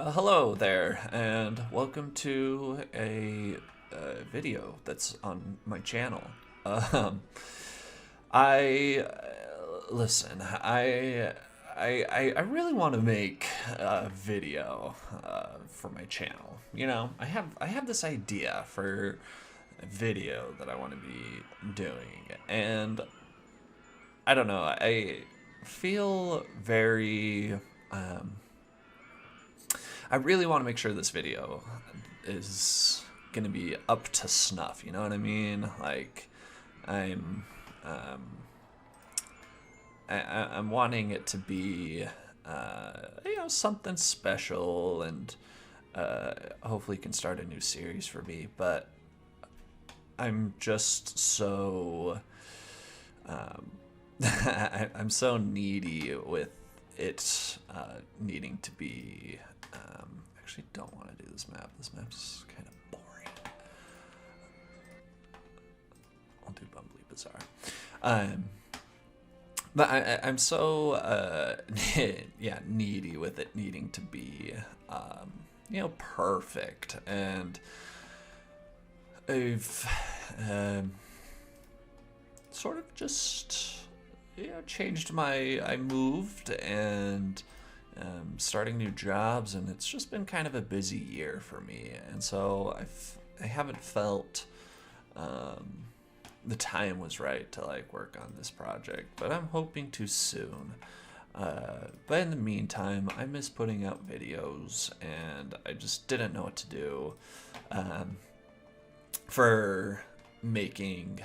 Hello there, and welcome to a video that's on my channel. Um, I listen. I really want to make a video for my channel. You know, I have this idea for a video that I want to be doing, and I don't know. I feel very. I really want to make sure this video is going to be up to snuff. You know what I mean? Like, I'm, um, I'm wanting it to be, something special, and hopefully can start a new series for me. But I'm just so, um, I'm so needy with it needing to be. Actually, don't want to do this map. This map's kind of boring. I'll do Bumbly Bazaar. But I'm so yeah, needy with it needing to be perfect, and I've sort of just changed my. I moved and starting new jobs, and it's just been kind of a busy year for me, and so I haven't felt the time was right to like work on this project, but I'm hoping to soon. But in the meantime, I miss putting out videos, and I just didn't know what to do for making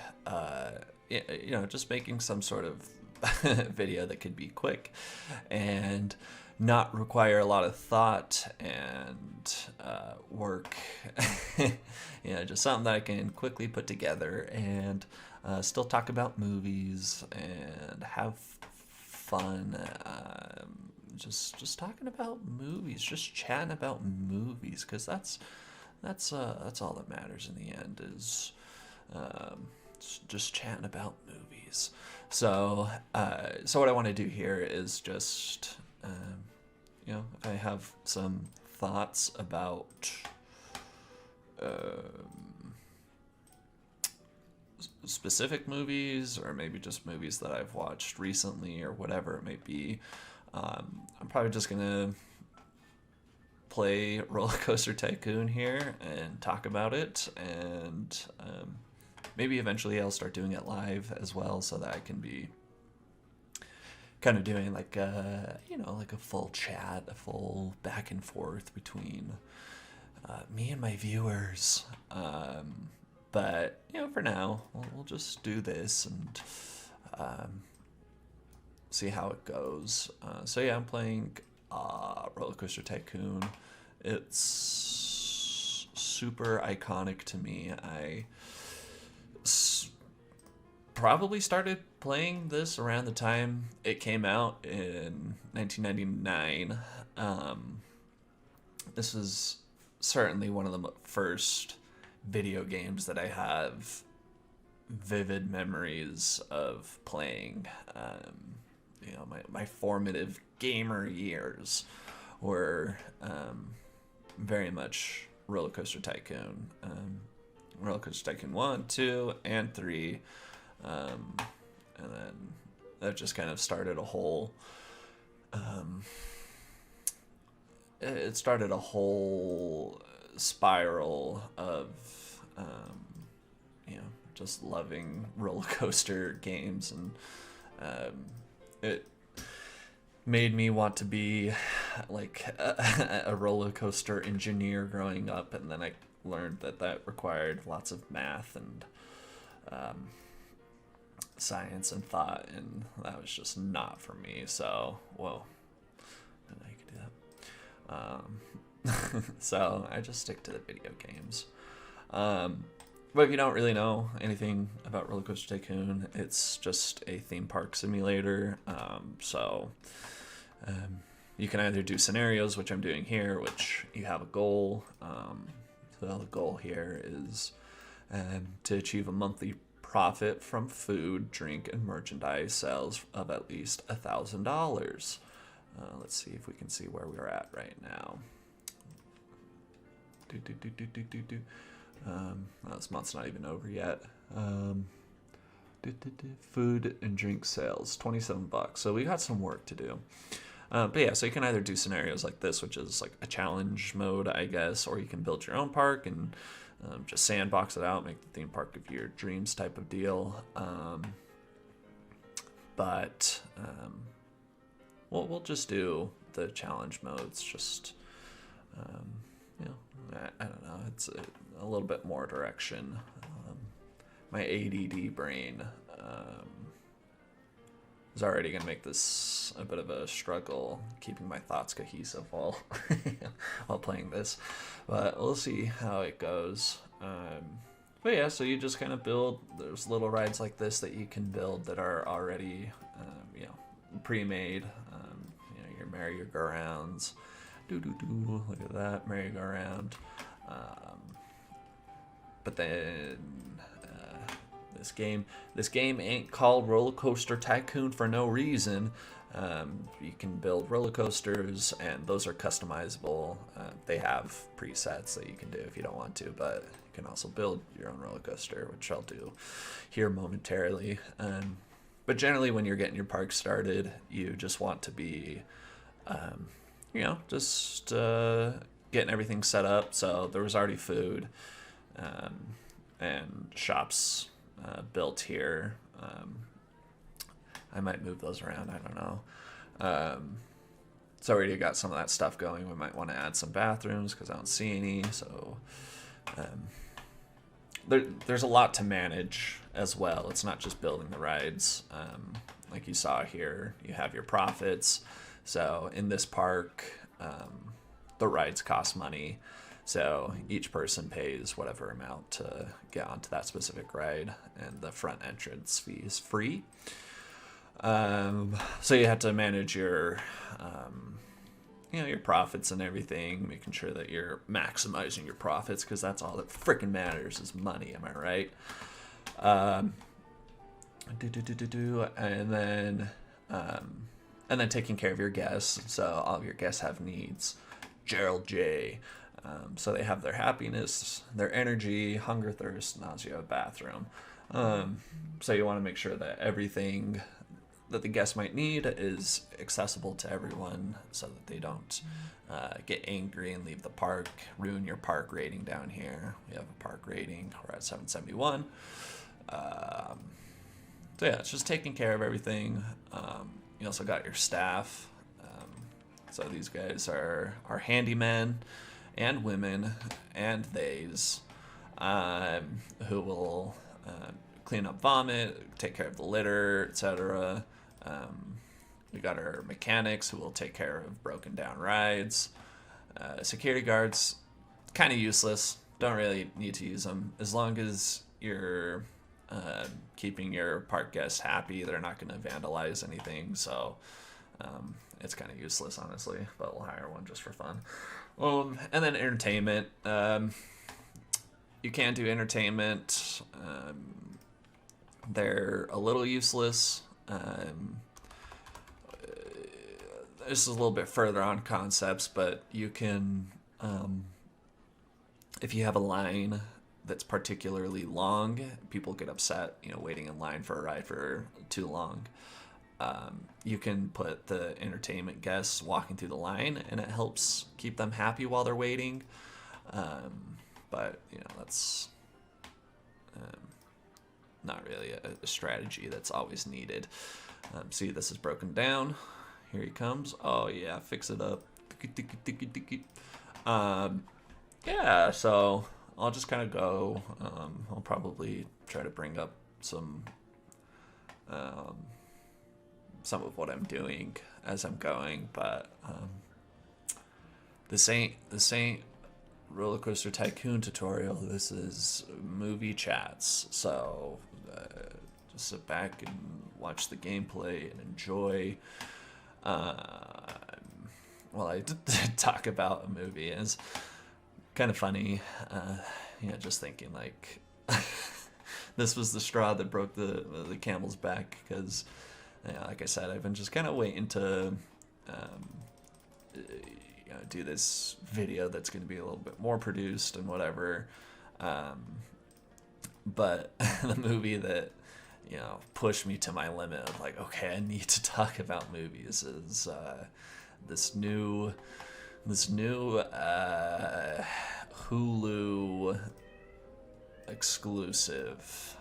just making some sort of video that could be quick and not require a lot of thought and work. Just something that I can quickly put together and still talk about movies and have fun. Just talking about movies, just chatting about movies, because that's all that matters in the end is just chatting about movies. So what I want to do here is just if I have some thoughts about specific movies, or maybe just movies that I've watched recently, or whatever it may be. I'm probably just gonna play Roller Coaster Tycoon here and talk about it, and maybe eventually I'll start doing it live as well, so that I can be kind of doing like like a full chat, a full back and forth between me and my viewers. But for now, we'll just do this and see how it goes. So yeah, I'm playing Roller Coaster Tycoon. It's super iconic to me. I probably started playing this around the time it came out in 1999. This is certainly one of the first video games that I have vivid memories of playing. My formative gamer years were very much Roller Coaster Tycoon. Roller Coaster Tycoon 1, 2, and 3. And then that just kind of started a whole it started a whole spiral of just loving roller coaster games, and it made me want to be like a roller coaster engineer growing up, and then I learned that required lots of math and science and thought, and that was just not for me. So whoa, I didn't know you could do that. So I just stick to the video games. But if you don't really know anything about Roller Coaster Tycoon, it's just a theme park simulator. You can either do scenarios, which I'm doing here, which you have a goal. So the goal here is to achieve a monthly profit from food, drink, and merchandise sales of at least $1,000. Let's see if we can see where we're at right now. This month's not even over yet. Food and drink sales, $27. So we got some work to do. But yeah, so you can either do scenarios like this, which is like a challenge mode, I guess, or you can build your own park and just sandbox it out, make the theme park of your dreams type of deal. But we'll just do the challenge modes. Just I don't know. It's a little bit more direction. My ADD brain is already going to make this a bit of a struggle, keeping my thoughts cohesive while playing this. But we'll see how it goes. But yeah, so you just kind of build. There's little rides like this that you can build that are already, pre-made. Your merry-go-rounds. Look at that merry-go-round. But then this game ain't called Roller Coaster Tycoon for no reason. You can build roller coasters, and those are customizable. They have presets that you can do if you don't want to, but you can also build your own roller coaster, which I'll do here momentarily. But generally, when you're getting your park started, you just want to be, just getting everything set up. So there was already food and shops built here. I might move those around. I don't know. So already got some of that stuff going. We might want to add some bathrooms because I don't see any. So there's a lot to manage as well. It's not just building the rides. Like you saw here, you have your profits. So in this park, the rides cost money. So each person pays whatever amount to get onto that specific ride, and the front entrance fee is free. So you have to manage your, your profits and everything, making sure that you're maximizing your profits, because that's all that freaking matters is money. Am I right? And then taking care of your guests. So all of your guests have needs. Gerald J. So they have their happiness, their energy, hunger, thirst, nausea, bathroom. So you want to make sure that everything that the guests might need is accessible to everyone, so that they don't get angry and leave the park, ruin your park rating down here. We have a park rating. We're at 771. So yeah, it's just taking care of everything. You also got your staff. So these guys are handymen and women and theys, who will clean up vomit, take care of the litter, etc. We got our mechanics who will take care of broken down rides. Security guards, kind of useless. Don't really need to use them. As long as you're keeping your park guests happy, they're not going to vandalize anything. So it's kind of useless, honestly, but we'll hire one just for fun. And then entertainment. You can do entertainment. They're a little useless. This is a little bit further on concepts, but you can, if you have a line that's particularly long, people get upset, waiting in line for a ride for too long. You can put the entertainment guests walking through the line, and it helps keep them happy while they're waiting. But that's not really a strategy that's always needed. See, this is broken down. Here he comes. Oh yeah, fix it up. Yeah, so I'll just kind of go. I'll probably try to bring up some of what I'm doing as I'm going, but this ain't Roller Coaster Tycoon tutorial. This is movie chats. So just sit back and watch the gameplay and enjoy while I talk about a movie. It's kind of funny, just thinking like this was the straw that broke the camel's back, because like I said, I've been just kind of waiting to do this video that's going to be a little bit more produced and whatever. But the movie that, pushed me to my limit of like, okay, I need to talk about movies is this new Hulu exclusive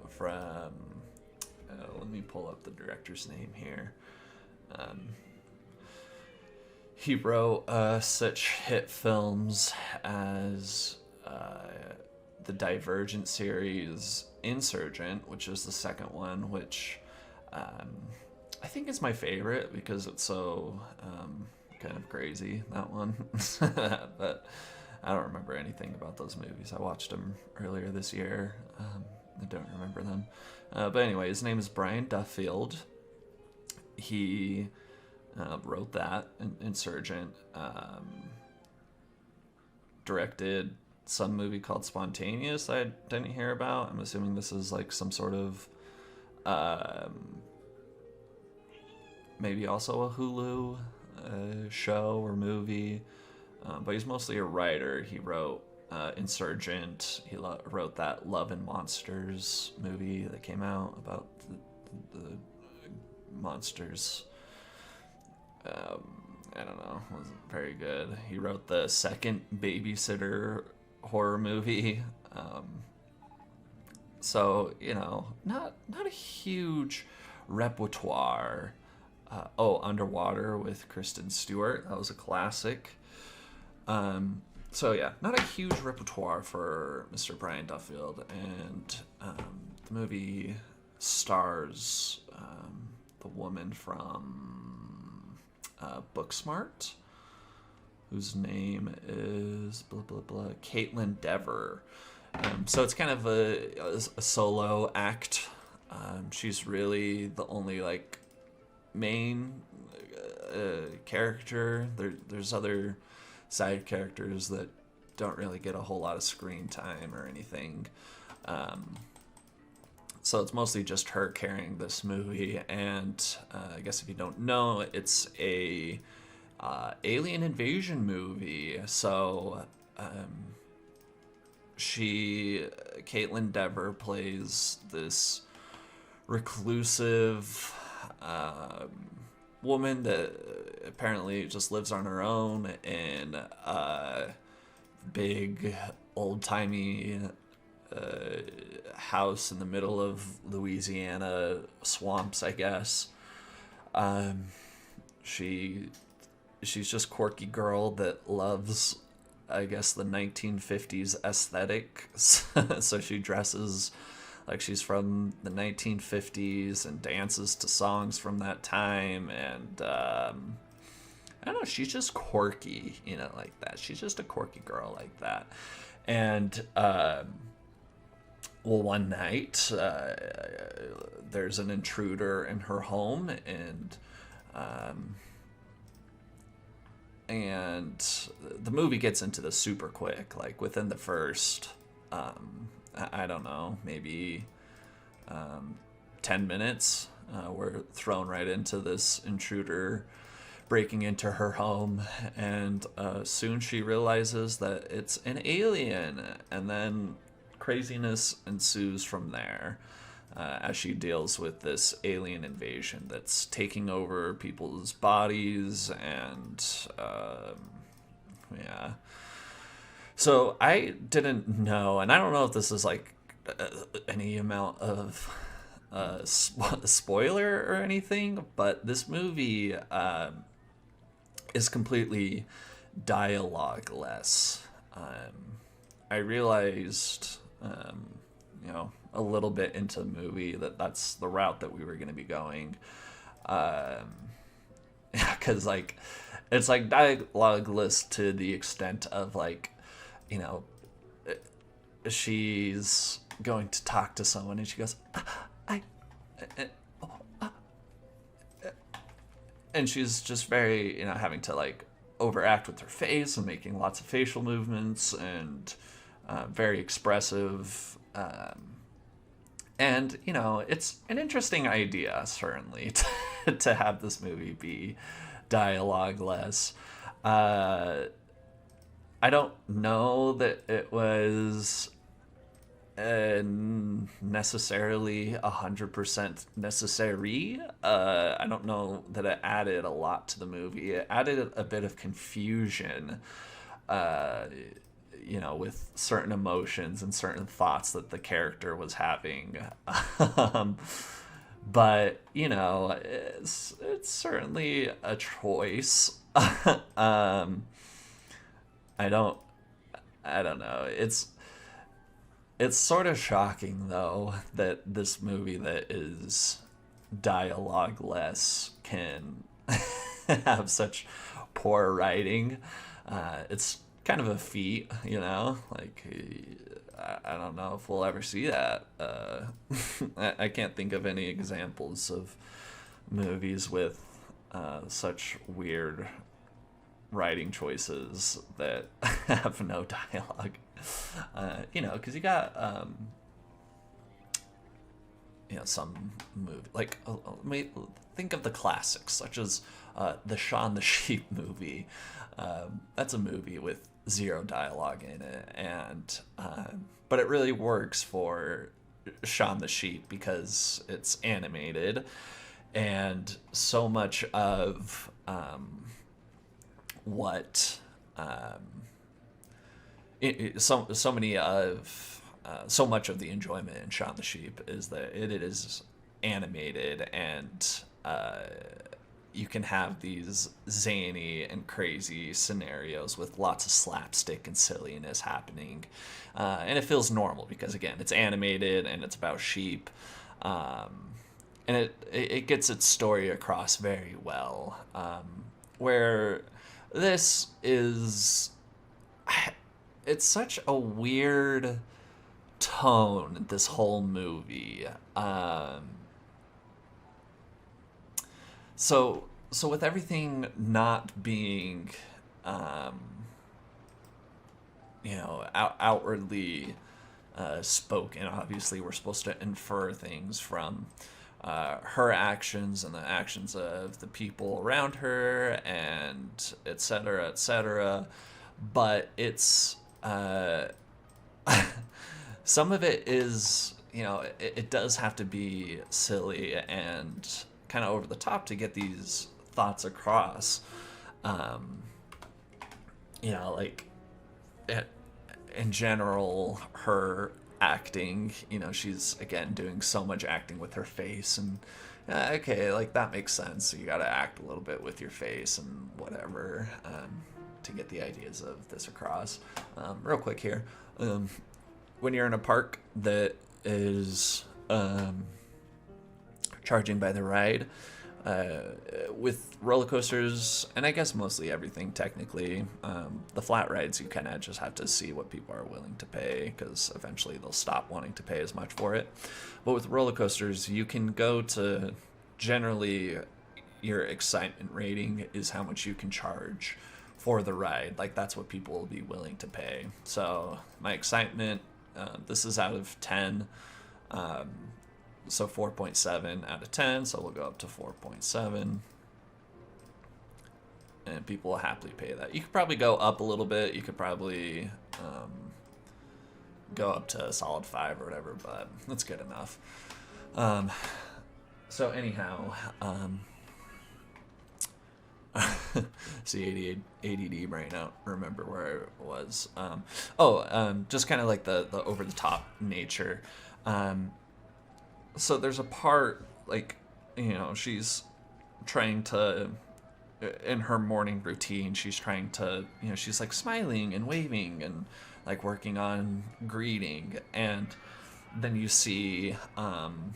from let me pull up the director's name here. He wrote such hit films as the Divergent series, Insurgent, which is the second one, which I think is my favorite because it's so kind of crazy, that one. But I don't remember anything about those movies. I watched them earlier this year. I don't remember them. But anyway, his name is Brian Duffield. He wrote that, Insurgent. Directed some movie called Spontaneous I didn't hear about. I'm assuming this is like some sort of maybe also a Hulu show or movie. But he's mostly a writer. He wrote Insurgent. He wrote that Love and Monsters movie that came out about the monsters. I don't know, wasn't very good. He wrote the second Babysitter horror movie. So, not a huge repertoire. Underwater with Kristen Stewart. That was a classic. So yeah, not a huge repertoire for Mr. Brian Duffield. And the movie stars the woman from Booksmart, whose name is blah blah blah, Caitlin Dever. So it's kind of a solo act. She's really the only like main character. There's other side characters that don't really get a whole lot of screen time or anything. So it's mostly just her carrying this movie, and I guess if you don't know, it's a alien invasion movie. So Caitlin Dever plays this reclusive woman that apparently just lives on her own in a big old-timey house in the middle of Louisiana swamps, I guess. She's just quirky girl that loves, I guess, the 1950s aesthetic. So she dresses like she's from the 1950s and dances to songs from that time. And I don't know, she's just quirky, like that. She's just a quirky girl like that. And one night there's an intruder in her home, and the movie gets into this super quick. Like within the first I don't know, maybe 10 minutes, we're thrown right into this intruder breaking into her home, and soon she realizes that it's an alien, and then craziness ensues from there as she deals with this alien invasion that's taking over people's bodies. And yeah, so I didn't know, and I don't know if this is like any amount of spoiler or anything, but this movie is completely dialogue-less. I realized, a little bit into the movie that's the route that we were going to be going. Because, like, it's, like, dialogue-less to the extent of, like, she's going to talk to someone and she goes, and she's just very, having to, like, overact with her face and making lots of facial movements and very expressive. And, it's an interesting idea, certainly, to have this movie be dialogue less. I don't know that it was necessarily 100% necessary. I don't know that it added a lot to the movie. It added a bit of confusion, uh, with certain emotions and certain thoughts that the character was having. um, but it's certainly a choice. um, I don't I don't know. It's sort of shocking though that this movie that is dialogue less can have such poor writing. It's kind of a feat, Like I don't know if we'll ever see that. I can't think of any examples of movies with such weird writing choices that have no dialogue. Because you got some movie like think of the classics such as the Shaun the Sheep movie. That's a movie with zero dialogue in it, and but it really works for Shaun the Sheep because it's animated, and so much of what so many of so much of the enjoyment in Shaun the Sheep is that it is animated, and you can have these zany and crazy scenarios with lots of slapstick and silliness happening, and it feels normal because again it's animated and it's about sheep, and it gets its story across very well. Where this is, it's such a weird tone, this whole movie. So with everything not being outwardly spoken, obviously we're supposed to infer things from her actions and the actions of the people around her, and et cetera, et cetera. But it's some of it is, it does have to be silly and kind of over the top to get these thoughts across. Like in general, her acting, she's again doing so much acting with her face, and okay, like that makes sense. So you got to act a little bit with your face and whatever, to get the ideas of this across. Real quick here, when you're in a park that is charging by the ride, with roller coasters, and I guess mostly everything technically, the flat rides, you kind of just have to see what people are willing to pay, because eventually they'll stop wanting to pay as much for it. But with roller coasters, you can go to, generally your excitement rating is how much you can charge for the ride. Like that's what people will be willing to pay. So my excitement, this is out of 10, so 4.7 out of 10, so we'll go up to 4.7, and people will happily pay that. You could probably go up a little bit. You could probably go up to a solid 5 or whatever, but that's good enough. So anyhow, see, ADD right now, remember where I was. Just kind of like the over-the-top nature. So there's a part, like, she's trying to, in her morning routine, she's trying to, she's like smiling and waving and like working on greeting. And then you see her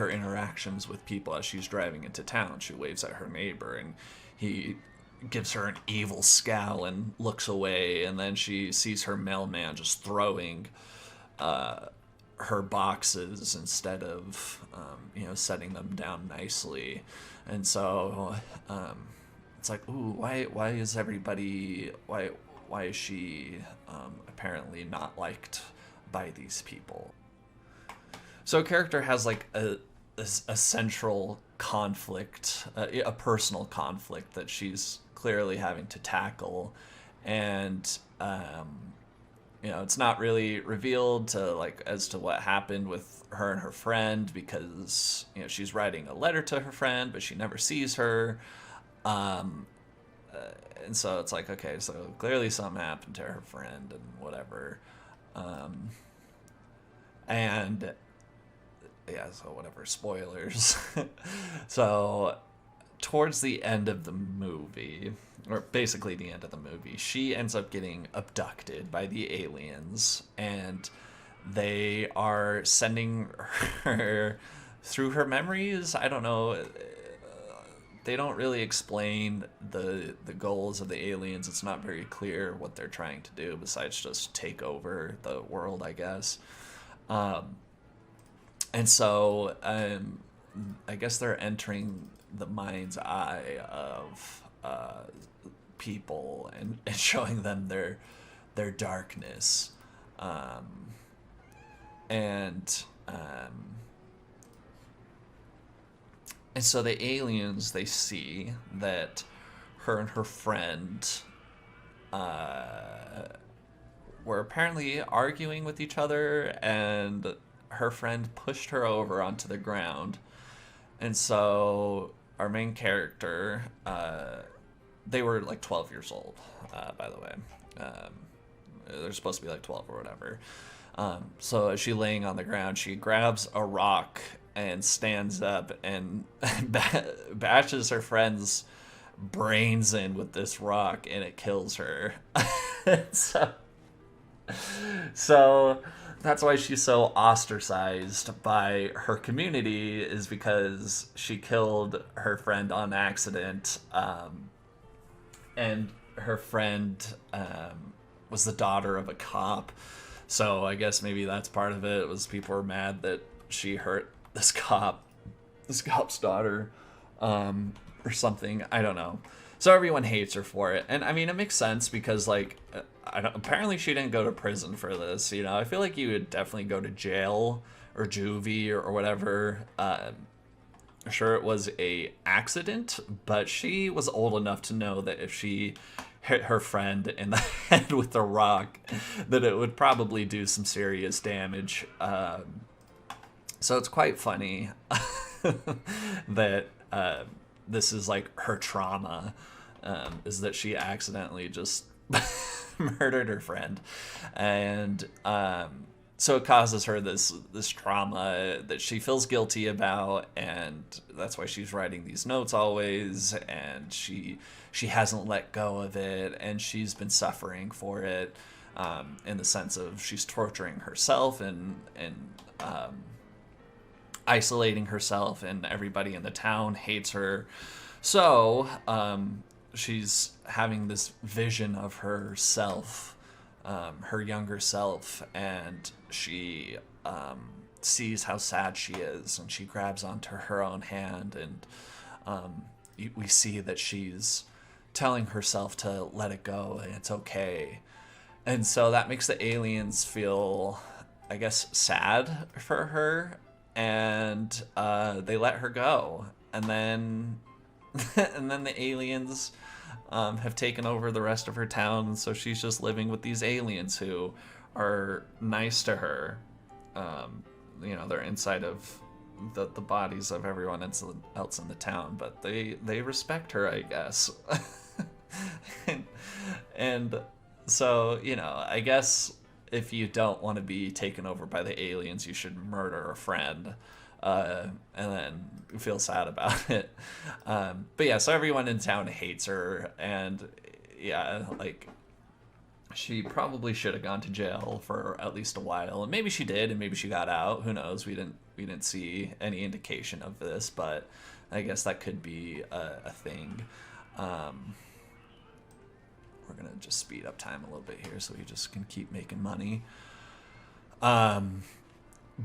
interactions with people as she's driving into town. She waves at her neighbor and he gives her an evil scowl and looks away. And then she sees her mailman just throwing her boxes instead of setting them down nicely. And so it's like, ooh, why is everybody, why is she apparently not liked by these people? So a character has like a central conflict, a personal conflict that she's clearly having to tackle, and it's not really revealed to like as to what happened with her and her friend, because she's writing a letter to her friend, but she never sees her. Um, and so it's like, okay, so clearly something happened to her friend and whatever. Um, and yeah, so whatever, spoilers. So towards the end of the movie, or basically the end of the movie, she ends up getting abducted by the aliens, and they are sending her through her memories. I don't know. They don't really explain the goals of the aliens. It's not very clear what they're trying to do besides just take over the world, I guess. Um, and so I guess they're entering the mind's eye of people, and showing them their darkness, um, and um, and so the aliens, they see that her and her friend uh, were apparently arguing with each other, and her friend pushed her over onto the ground. And so our main character, they were like 12 years old, by the way. They're supposed to be like 12 or whatever. So as she's laying on the ground, she grabs a rock and stands up and bashes her friend's brains in with this rock, and it kills her. so, so that's why she's so ostracized by her community, is because she killed her friend on accident. And her friend was the daughter of a cop. So I guess maybe that's part of it. Was people were mad that she hurt this cop's daughter, or something. I don't know. So everyone hates her for it, and I mean it makes sense because like apparently she didn't go to prison for this. I feel like you would definitely go to jail or juvie or whatever. Sure, it was a accident, but she was old enough to know that if she hit her friend in the head with a rock, that it would probably do some serious damage. So it's quite funny that this is like her trauma, is that she accidentally just murdered her friend, and so it causes her this trauma that she feels guilty about, and that's why she's writing these notes always, and she hasn't let go of it, and she's been suffering for it, in the sense of she's torturing herself and isolating herself, and everybody in the town hates her. So she's having this vision of herself, her younger self, and she sees how sad she is, and she grabs onto her own hand, and we see that she's telling herself to let it go and it's okay. And so that makes the aliens feel, I guess, sad for her, and they let her go. And then and then the aliens have taken over the rest of her town, and so she's just living with these aliens who are nice to her. They're inside of the bodies of everyone else in the town, but they respect her, I guess. and so, I guess if you don't want to be taken over by the aliens, you should murder a friend, and then feel sad about it. But yeah, so everyone in town hates her, and yeah, like she probably should have gone to jail for at least a while, and maybe she did, and maybe she got out. Who knows? We didn't see any indication of this, but I guess that could be a thing. We're gonna just speed up time a little bit here so we just can keep making money.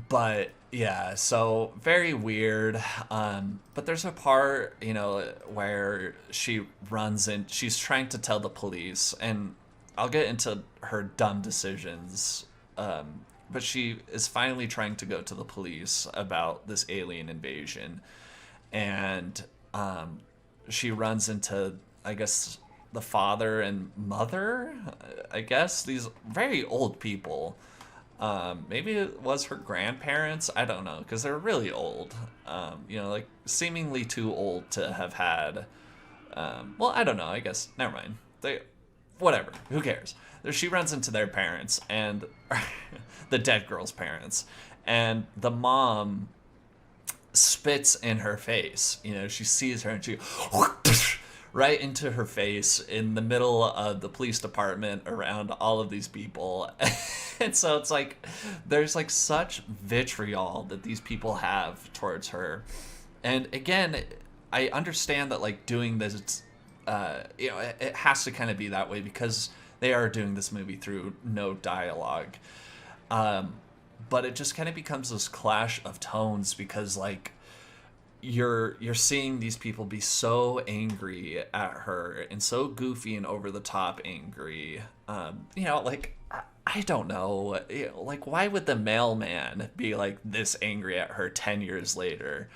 But yeah, so very weird. But there's a part, where she runs in, she's trying to tell the police, and I'll get into her dumb decisions but she is finally trying to go to the police about this alien invasion, and she runs into, I guess, the father and mother, I guess, these very old people. Maybe it was her grandparents. I don't know, because they're really old. Like seemingly too old to have had. Well, I don't know. I guess never mind. Whatever. Who cares? She runs into their parents and the dead girl's parents, and the mom spits in her face. She sees her and she right into her face in the middle of the police department around all of these people. And so it's like there's like such vitriol that these people have towards her. And again, I understand that like doing this, it has to kind of be that way because they are doing this movie through no dialogue. But it just kind of becomes this clash of tones because like you're seeing these people be so angry at her and so goofy and over the top angry. Like I don't know, like why would the mailman be like this angry at her 10 years later?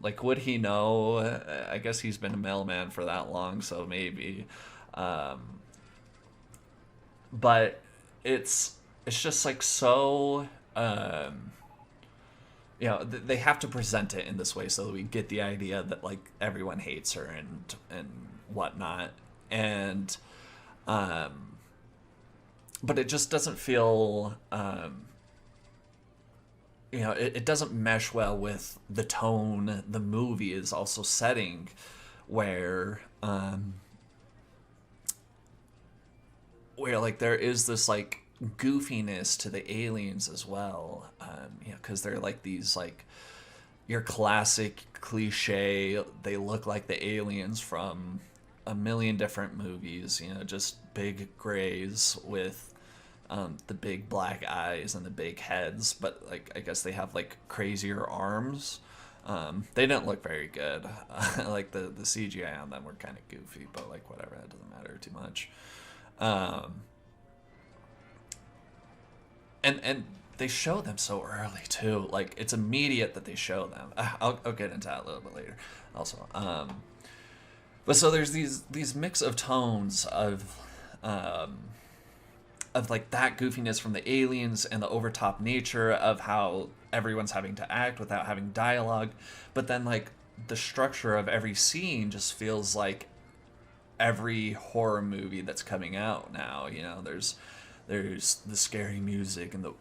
Like would he know? I guess he's been a mailman for that long, so maybe. But it's just like so. They have to present it in this way so that we get the idea that like everyone hates her and whatnot, and but it just doesn't feel it doesn't mesh well with the tone the movie is also setting, where like there is this like goofiness to the aliens as well, because they're like these like your classic cliche, they look like the aliens from a million different movies, just big grays with the big black eyes and the big heads, but like I guess they have like crazier arms. They didn't look very good. Like the CGI on them were kind of goofy, but like whatever, that doesn't matter too much. And they show them so early too. Like it's immediate that they show them. I'll get into that a little bit later, also. But so there's these mix of tones of like that goofiness from the aliens and the overtop nature of how everyone's having to act without having dialogue, but then like the structure of every scene just feels like every horror movie that's coming out now. There's the scary music and the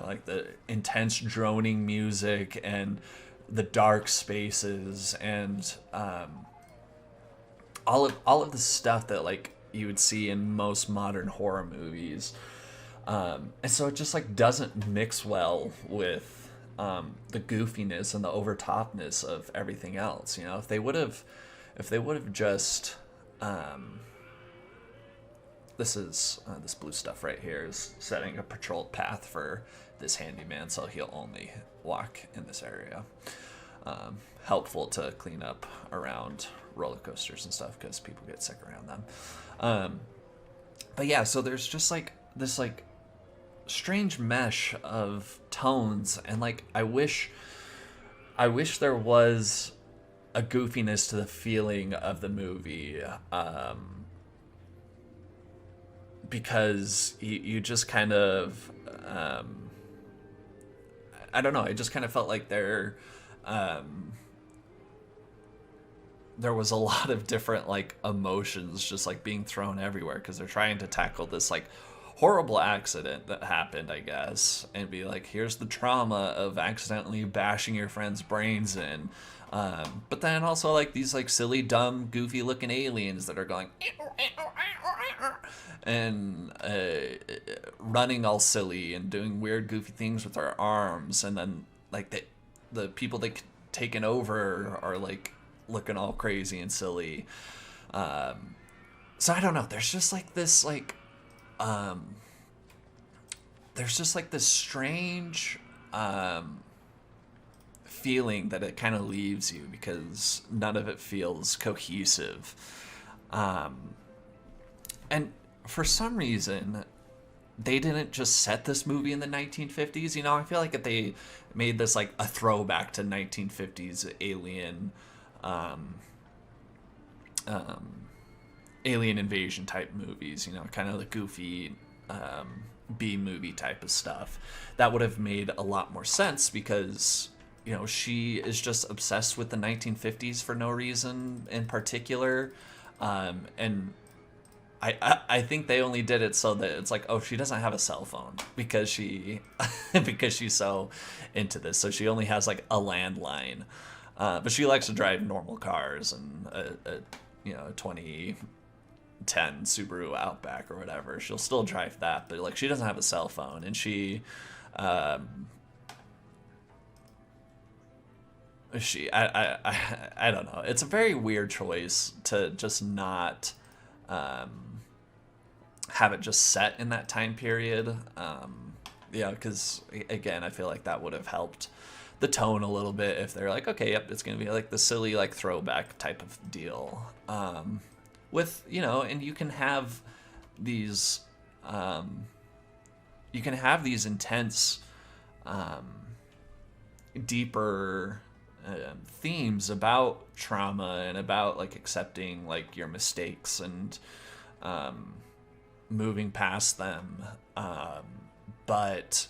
like the intense droning music and the dark spaces and all of the stuff that like you would see in most modern horror movies, and so it just like doesn't mix well with the goofiness and the overtopness of everything else. If they would have just this blue stuff right here is setting a patrolled path for this handyman, so he'll only walk in this area. Helpful to clean up around roller coasters and stuff because people get sick around them. But yeah, so there's just like this like strange mesh of tones, and like I wish there was a goofiness to the feeling of the movie, because you just kind of I don't know, I just kind of felt like there was a lot of different like emotions just like being thrown everywhere because they're trying to tackle this like horrible accident that happened, I guess, and be like, here's the trauma of accidentally bashing your friend's brains in. But then also like these like silly, dumb, goofy looking aliens that are going and running all silly and doing weird, goofy things with their arms, and then like the people that taken over are like looking all crazy and silly. So I don't know. There's just like this like there's just like this strange feeling that it kind of leaves you because none of it feels cohesive. And for some reason, they didn't just set this movie in the 1950s. You know, I feel like if they made this like a throwback to 1950s alien, um, um, alien invasion type movies, you know, kind of the goofy B movie type of stuff, that would have made a lot more sense because, you know, she is just obsessed with the 1950s for no reason in particular. And I think they only did it so that it's like, oh, she doesn't have a cell phone because she because she's so into this, so she only has like a landline, but she likes to drive normal cars and a 2010 Subaru Outback or whatever. She'll still drive that, but like she doesn't have a cell phone, and I don't know. It's a very weird choice to just not have it just set in that time period. Yeah, because again, I feel like that would have helped the tone a little bit if they're like, okay, yep, it's gonna be like the silly like throwback type of deal. With, you know, and these, you can have these intense, deeper themes about trauma and about like accepting like your mistakes and moving past them, but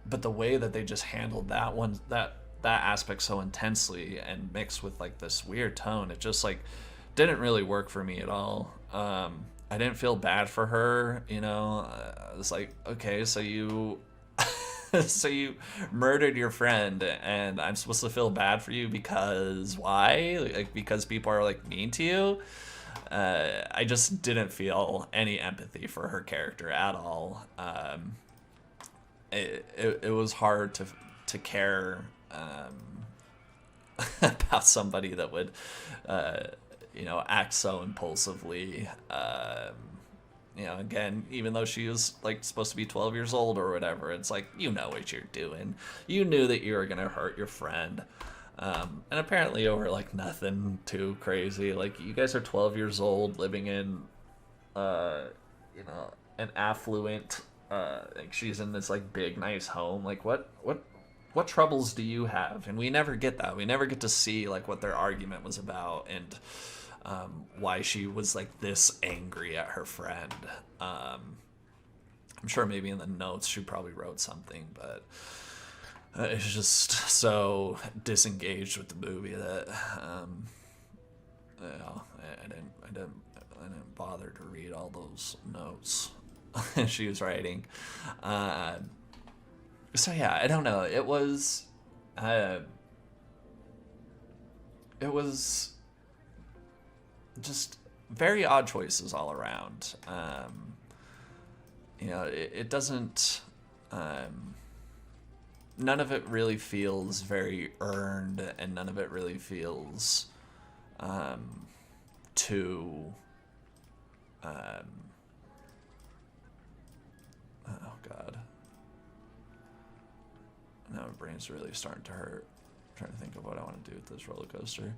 but the way that they just handled that aspect so intensely and mixed with like this weird tone, it just like didn't really work for me at all. I didn't feel bad for her, you know. I was like, okay, so you so you murdered your friend and I'm supposed to feel bad for you because why? Like because people are like mean to you? I just didn't feel any empathy for her character at all. It was hard to care about somebody that would act so impulsively. Again, even though she was like supposed to be 12 years old or whatever, it's like, you know what you're doing. You knew that you were gonna hurt your friend. And apparently over like nothing too crazy. Like, you guys are 12 years old living in an affluent, like she's in this like big nice home. Like what troubles do you have? And we never get that. We never get to see like what their argument was about and why she was like this angry at her friend. I'm sure maybe in the notes she probably wrote something, but it's just so disengaged with the movie that I didn't bother to read all those notes she was writing. So yeah, I don't know. It was just very odd choices all around. It doesn't. None of it really feels very earned, and none of it really feels too. Oh God. Now my brain's really starting to hurt. I'm trying to think of what I want to do with this roller coaster.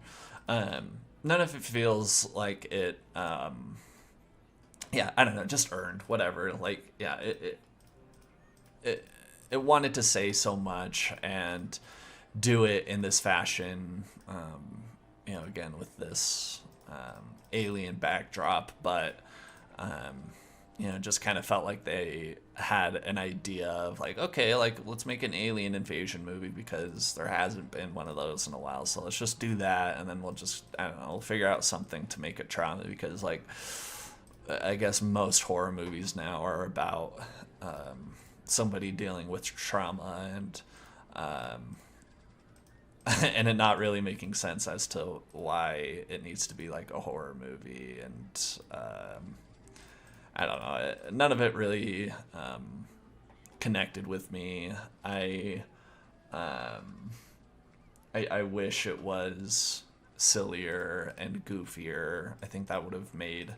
None of it feels like it. Yeah, I don't know, just earned, whatever. Like, yeah, it wanted to say so much and do it in this fashion. Again with this alien backdrop, but just kind of felt like they had an idea of like, okay, like let's make an alien invasion movie because there hasn't been one of those in a while, so let's just do that, and then we'll just, I don't know, we'll figure out something to make it trauma, because like I guess most horror movies now are about somebody dealing with trauma and and it not really making sense as to why it needs to be like a horror movie. And I don't know, none of it really connected with me. I wish it was sillier and goofier. I think that would have made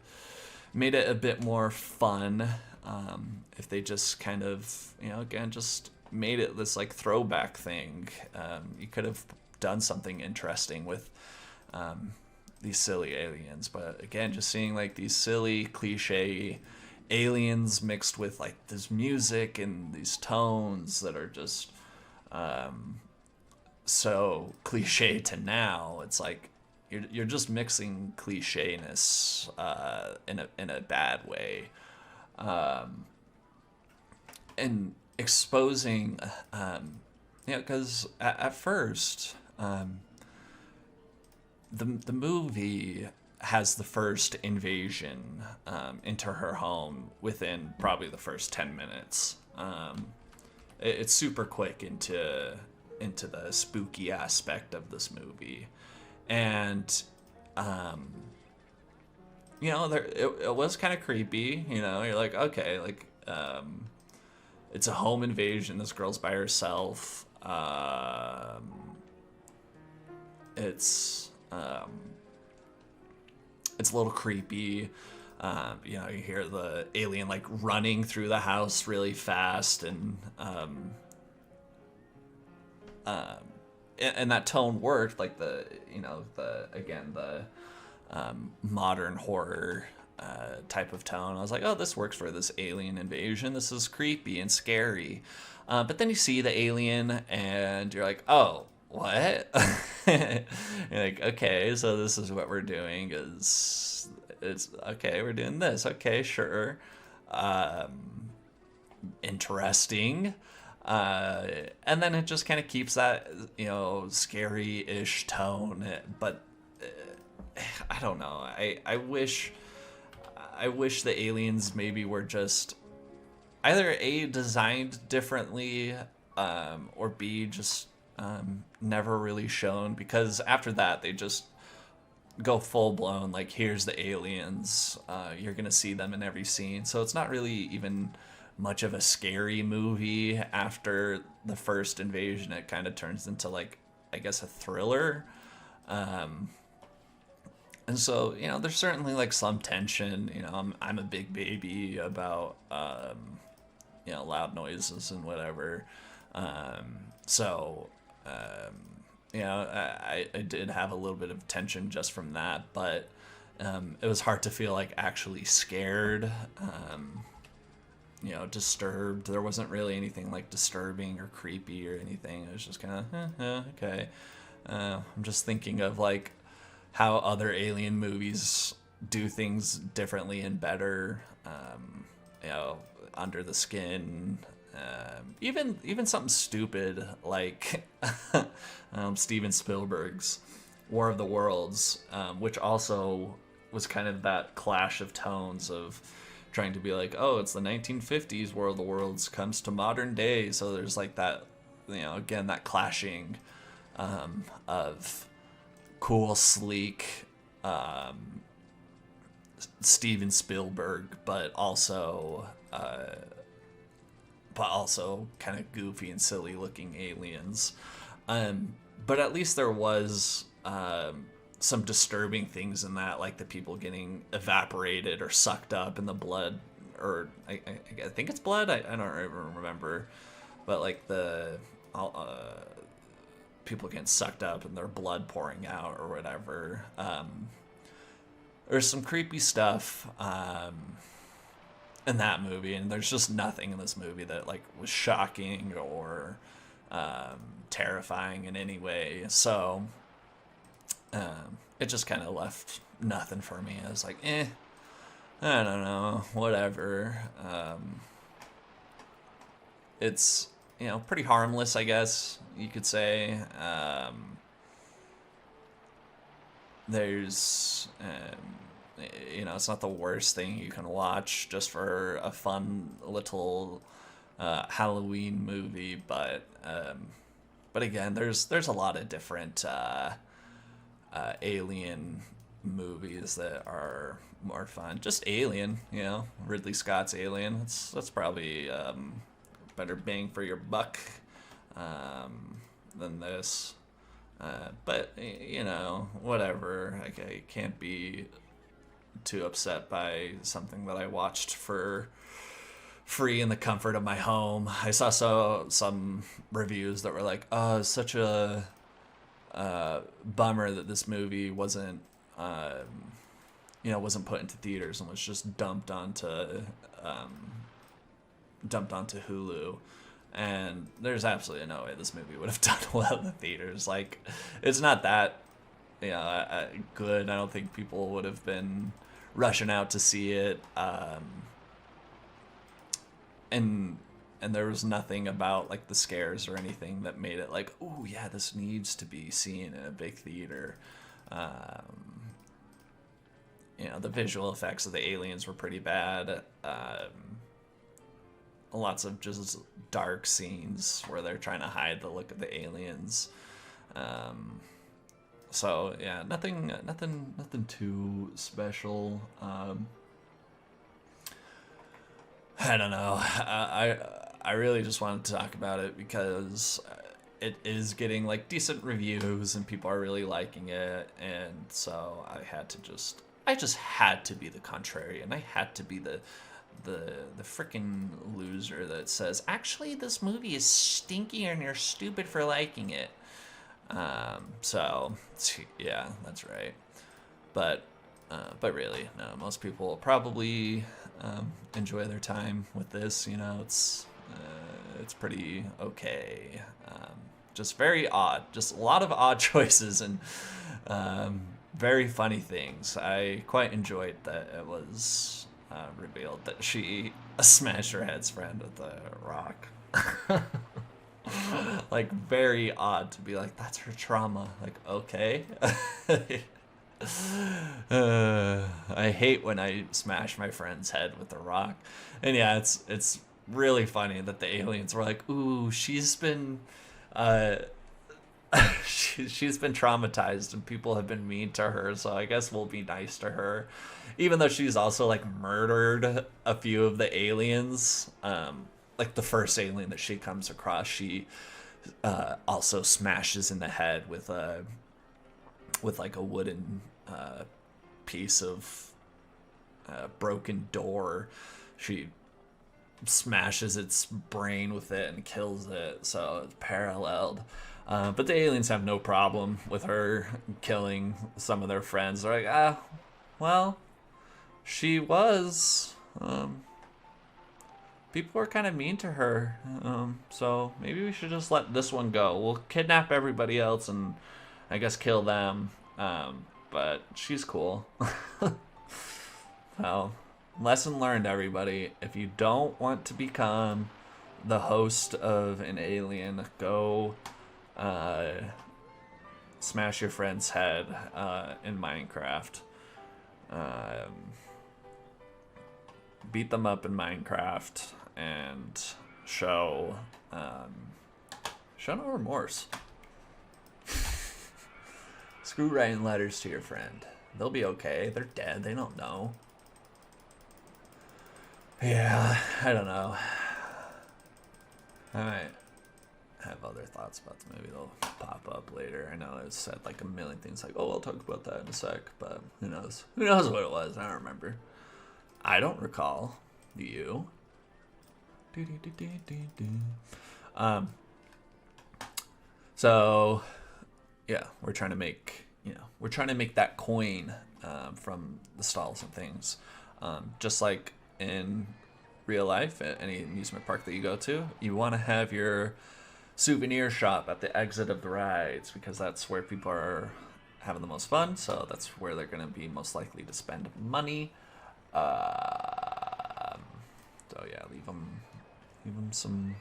it a bit more fun, if they just kind of, again, just made it this like throwback thing. You could have done something interesting with these silly aliens. But again, just seeing like these silly cliche aliens mixed with like this music and these tones that are just so cliche to now. It's like you're just mixing clichéness in a bad way, and exposing, because at first, the movie has the first invasion into her home within probably the first 10 minutes. It's super quick into the spooky aspect of this movie, and there it was kind of creepy. You're like, okay, like it's a home invasion. This girl's by herself. It's it's a little creepy. You hear the alien like running through the house really fast, and that tone worked, like the modern horror type of tone. I was like, oh, this works for this alien invasion. This is creepy and scary. But then you see the alien, and you're like, oh, what? You're like, okay, so this is what we're doing. It's okay, we're doing this. Okay, sure. Interesting. And then it just kind of keeps that, scary-ish tone. But I don't know. I wish the aliens maybe were just either A, designed differently, or B, just never really shown, because after that they just go full blown like, here's the aliens, you're gonna see them in every scene. So it's not really even much of a scary movie. After the first invasion, it kind of turns into, like, I guess, a thriller. And so, there's certainly like some tension. I'm a big baby about loud noises and whatever. So I did have a little bit of tension just from that, but it was hard to feel like actually scared, disturbed. There wasn't really anything like disturbing or creepy or anything. It was just kind of, okay. I'm just thinking of like how other alien movies do things differently and better, under the skin. Even something stupid like Steven Spielberg's War of the Worlds, which also was kind of that clash of tones of trying to be like, oh, it's the 1950s, War of the Worlds comes to modern day. So there's like that, again, that clashing of cool, sleek Steven Spielberg, but also kind of goofy and silly looking aliens. But at least there was some disturbing things in that, like the people getting evaporated or sucked up in the blood, or I think it's blood. I don't even remember, but like the people getting sucked up and their blood pouring out or whatever. There's some creepy stuff in that movie, and there's just nothing in this movie that like was shocking or terrifying in any way. So it just kind of left nothing for me. I was like, I don't know, whatever. It's pretty harmless, I guess you could say. There's it's not the worst thing you can watch just for a fun little Halloween movie, but again, there's a lot of different alien movies that are more fun. Just Alien, Ridley Scott's Alien. That's probably better bang for your buck than this. But whatever. I can't be too upset by something that I watched for free in the comfort of my home. I saw some reviews that were like, "Oh, it's such a bummer that this movie wasn't wasn't put into theaters and was just dumped onto Hulu. And there's absolutely no way this movie would have done well in the theaters. Like, it's not that good. I don't think people would have been rushing out to see it. And there was nothing about like the scares or anything that made it like, oh yeah, this needs to be seen in a big theater. The visual effects of the aliens were pretty bad. Lots of just dark scenes where they're trying to hide the look of the aliens. So yeah, nothing too special. I don't know. I really just wanted to talk about it because it is getting like decent reviews and people are really liking it, and so I just had to be the contrarian. I had to be the frickin' loser that says, actually, this movie is stinky and you're stupid for liking it. So yeah, that's right. But really, no. Most people will probably enjoy their time with this. It's pretty okay. Just very odd. Just a lot of odd choices and very funny things. I quite enjoyed that it was revealed that she smashed her head's friend with a rock. Like, very odd to be like, that's her trauma. Like, okay. I hate when I smash my friend's head with a rock. And yeah, it's really funny that the aliens were like, ooh, she's been she's been traumatized and people have been mean to her, so I guess we'll be nice to her, even though she's also like murdered a few of the aliens. Like the first alien that she comes across, she also smashes in the head with like a wooden piece of broken door. She smashes its brain with it and kills it, so it's paralleled. But the aliens have no problem with her killing some of their friends. They're like, well, she was. People were kind of mean to her, so maybe we should just let this one go. We'll kidnap everybody else and I guess kill them, but she's cool. Well, lesson learned, everybody. If you don't want to become the host of an alien, go smash your friend's head in Minecraft. Beat them up in Minecraft and show no remorse. Screw writing letters to your friend. They'll be okay. They're dead. They don't know. Yeah, I don't know. I might have other thoughts about the movie. They'll pop up later. I know I've said like a million things like, oh, I'll talk about that in a sec, but who knows? Who knows what it was? I don't remember. I don't recall. Do you? So yeah, we're trying to make that coin from the stalls and things. Just like in real life, at any amusement park that you go to, you want to have your souvenir shop at the exit of the rides because that's where people are having the most fun. So that's where they're going to be most likely to spend money. So yeah, leave them some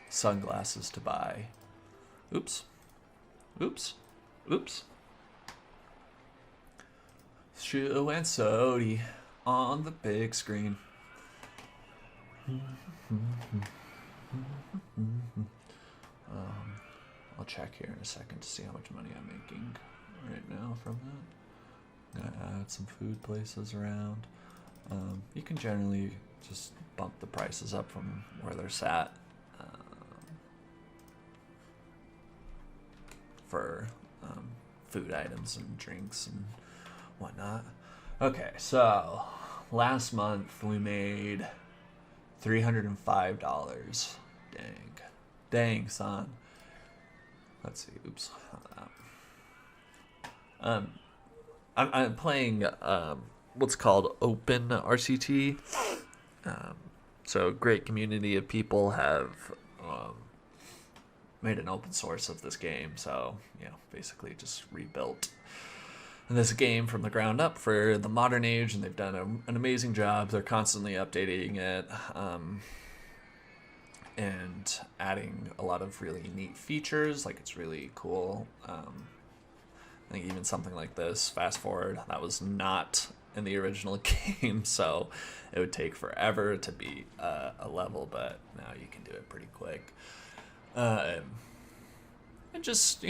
sunglasses to buy. Oops. Shoe and Sody on the big screen. I'll check here in a second to see how much money I'm making right now from that. Gotta add some food places around. You can generally just bump the prices up from where they're sat for food items and drinks and whatnot. Okay, so last month we made $305. Dang, son. Let's see. Oops. Um, I'm playing what's called Open RCT. So, great community of people have um, made an open source of this game. So, basically just rebuilt this game from the ground up for the modern age, and they've done an amazing job. They're constantly updating it and adding a lot of really neat features. Like, it's really cool. I think even something like this, fast forward, that was not in the original game, so it would take forever to beat a level, but now you can do it pretty quick. And just,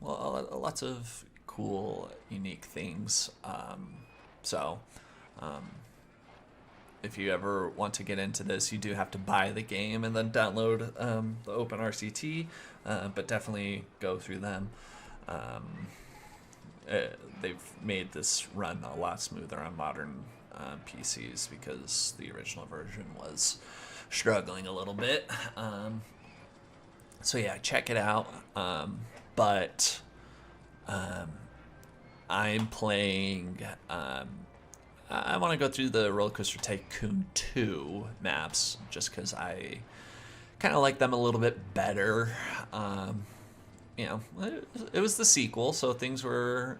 lots of cool, unique things. So, if you ever want to get into this, you do have to buy the game and then download the OpenRCT, but definitely go through them. They've made this run a lot smoother on modern PCs because the original version was struggling a little bit. So yeah, check it out. But I'm playing. I want to go through the Roller Coaster Tycoon 2 maps just because I kind of like them a little bit better. It was the sequel, so things were,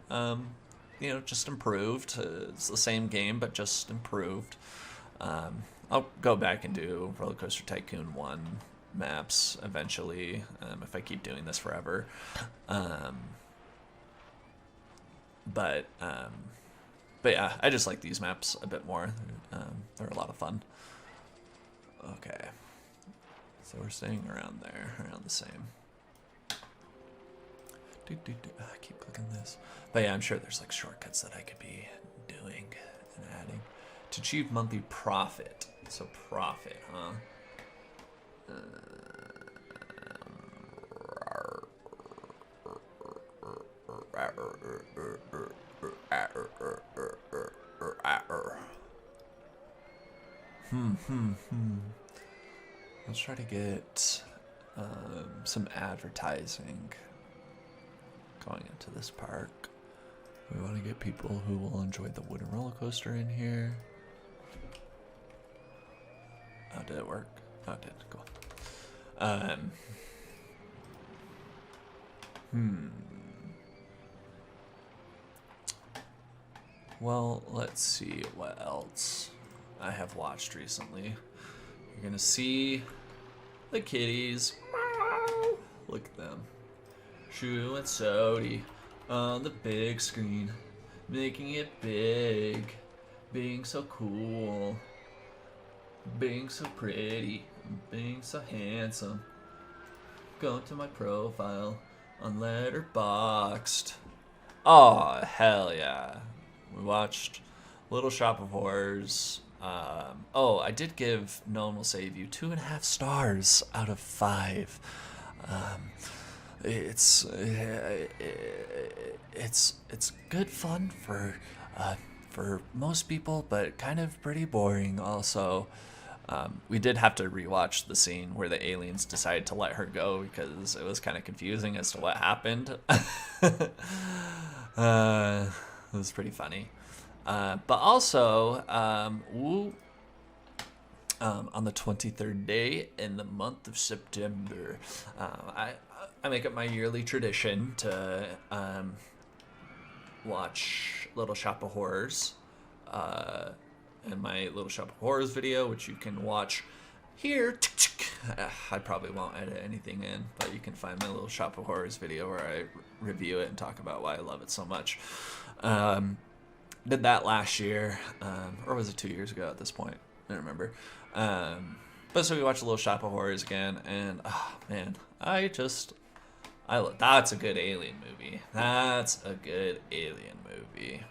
just improved. It's the same game, but just improved. I'll go back and do Roller Coaster Tycoon 1 maps eventually, if I keep doing this forever. But yeah, I just like these maps a bit more. They're a lot of fun. Okay. So we're staying around there, around the same. I keep clicking this. But yeah, I'm sure there's like shortcuts that I could be doing and adding to achieve monthly profit. So profit, huh? Let's try to get some advertising going into this park. We want to get people who will enjoy the wooden roller coaster in here. Oh, did it work? Oh, it did. Cool. Well, let's see what else I have watched recently. You're gonna see the kitties. Look at them. Shrew and Sody on the big screen, making it big, being so cool, being so pretty, being so handsome. Go to my profile on Letterboxd. Oh, hell yeah. We watched Little Shop of Horrors. I did give No One Will Save You 2.5 stars out of 5. It's good fun for most people, but kind of pretty boring also. We did have to rewatch the scene where the aliens decided to let her go because it was kind of confusing as to what happened. It was pretty funny. But also, on the 23rd day in the month of September, I make it my yearly tradition to watch Little Shop of Horrors, and my Little Shop of Horrors video, which you can watch here. I probably won't edit anything in, but you can find my Little Shop of Horrors video where I review it and talk about why I love it so much. Did that last year, or was it 2 years ago at this point? I don't remember. But so we watched Little Shop of Horrors again, and man, that's a good alien movie. That's a good alien movie.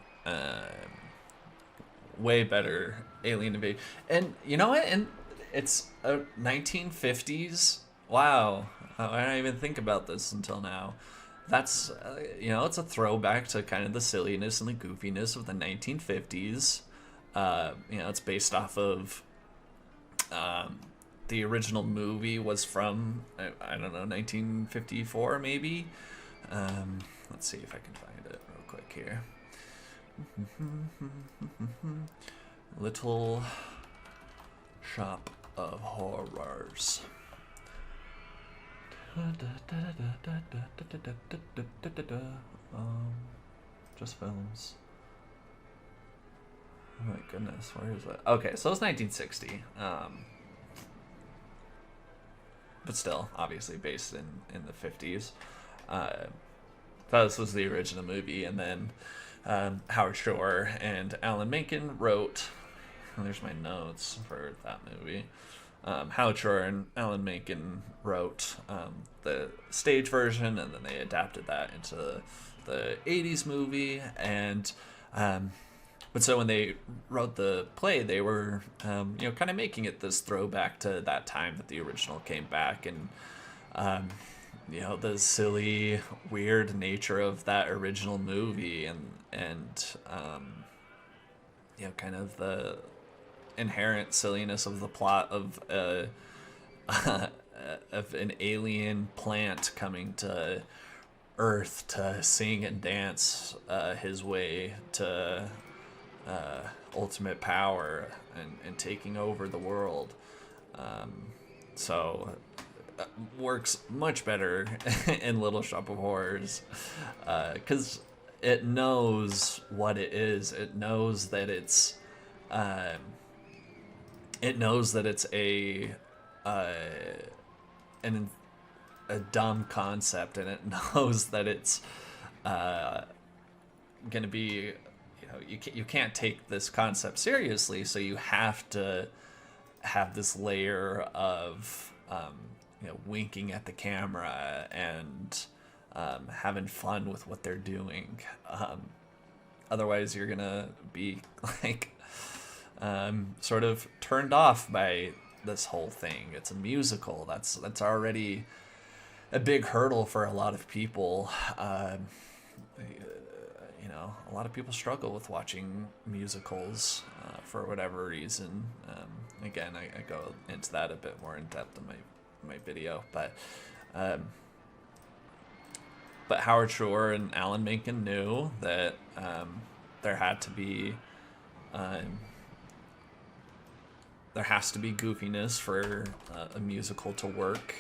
Way better Alien Invasion. And you know what? And it's a 1950s. Wow, I didn't even think about this until now. That's it's a throwback to kind of the silliness and the goofiness of the 1950s. It's based off of the original movie was from I don't know, 1954 maybe. Let's see if I can find it real quick here. Little Shop of Horrors. Just films. Oh my goodness, where is that? Okay, so it's 1960. But still, obviously based in the 50s. This was the original movie, and then Howard Shore and Alan Menken wrote. There's my notes for that movie. Howard Shore and Alan Menken wrote the stage version, and then they adapted that into the 80s movie. And but so when they wrote the play, they were kind of making it this throwback to that time that the original came back, and the silly, weird nature of that original movie, and kind of the inherent silliness of the plot of of an alien plant coming to Earth to sing and dance his way to ultimate power and taking over the world. So works much better in Little Shop of Horrors because it knows what it is. It knows that it's a dumb concept, and it knows that it's gonna be, you can't take this concept seriously, so you have to have this layer of winking at the camera and having fun with what they're doing. Otherwise, you're gonna be like sort of turned off by this whole thing. It's a musical. That's already a big hurdle for a lot of people. A lot of people struggle with watching musicals for whatever reason. Again, I go into that a bit more in depth in my video, but Howard Shore and Alan Menken knew that there has to be goofiness for a musical to work